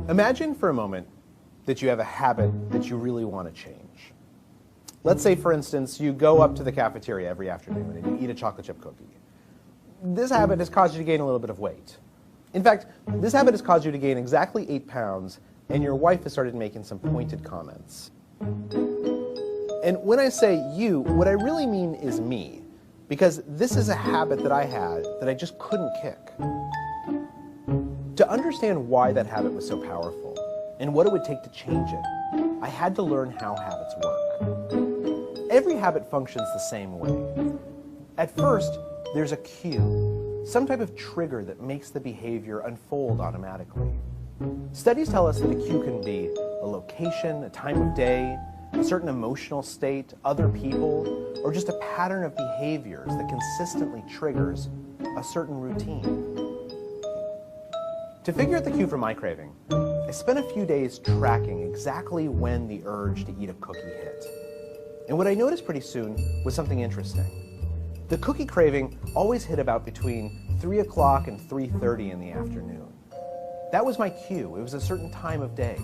Imagine for a moment that you have a habit that you really want to change. Let's say, for instance, you go up to the cafeteria every afternoon and you eat a chocolate chip cookie. This habit has caused you to gain a little bit of weight. In fact, this habit has caused you to gain exactly 8 pounds, and your wife has started making some pointed comments. And when I say you, what I really mean is me, because this is a habit that I had that I just couldn't kick. To understand why that habit was so powerful and what it would take to change it, I had to learn how habits work. Every habit functions the same way. At first, there's a cue, some type of trigger that makes the behavior unfold automatically. Studies tell us that a cue can be a location, a time of day, a certain emotional state, other people, or just a pattern of behaviors that consistently triggers a certain routine. To figure out the cue for my craving, I spent a few days tracking exactly when the urge to eat a cookie hit. And what I noticed pretty soon was something interesting. The cookie craving always hit about between 3 o'clock and 3:30 in the afternoon. That was my cue. It was a certain time of day.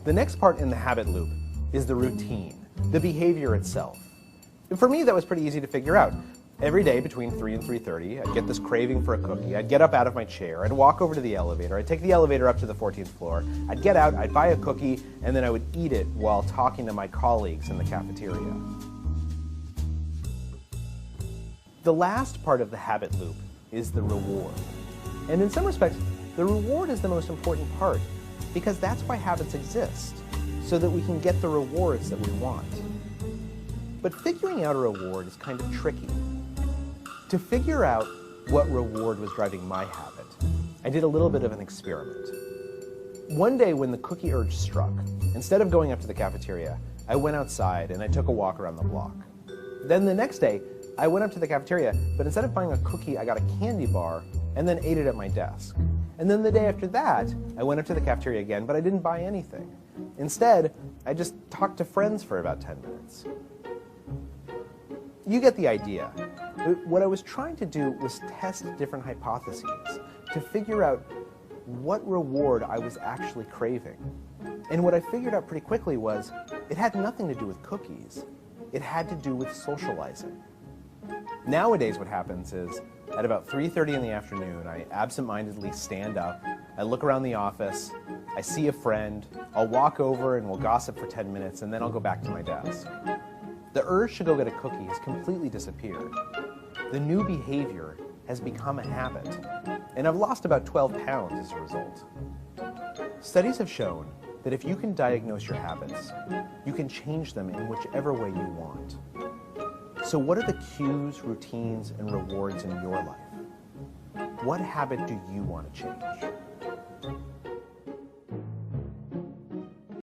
The next part in the habit loop is the routine, the behavior itself. And for me, that was pretty easy to figure out. Every day between 3 and 3:30, I'd get this craving for a cookie. I'd get up out of my chair. I'd walk over to the elevator. I'd take the elevator up to the 14th floor. I'd get out. I'd buy a cookie, and then I would eat it while talking to my colleagues in the cafeteria. The last part of the habit loop is the reward. And in some respects, the reward is the most important part, because that's why habits exist, so that we can get the rewards that we want. But figuring out a reward is kind of tricky. To figure out what reward was driving my habit, I did a little bit of an experiment. One day when the cookie urge struck, instead of going up to the cafeteria, I went outside and I took a walk around the block. Then the next day, I went up to the cafeteria, but instead of buying a cookie, I got a candy bar and then ate it at my desk. And then the day after that, I went up to the cafeteria again, but I didn't buy anything. Instead, I just talked to friends for about 10 minutes. You get the idea. What I was trying to do was test different hypotheses to figure out what reward I was actually craving. And what I figured out pretty quickly was it had nothing to do with cookies. It had to do with socializing. Nowadays what happens is at about 3:30 in the afternoon, I absentmindedly stand up, I look around the office, I see a friend, I'll walk over and we'll gossip for 10 minutes and then I'll go back to my desk. The urge to go get a cookie has completely disappeared. The new behavior has become a habit, and I've lost about 12 pounds as a result. Studies have shown that if you can diagnose your habits, you can change them in whichever way you want. So what are the cues, routines, and rewards in your life? What habit do you want to change?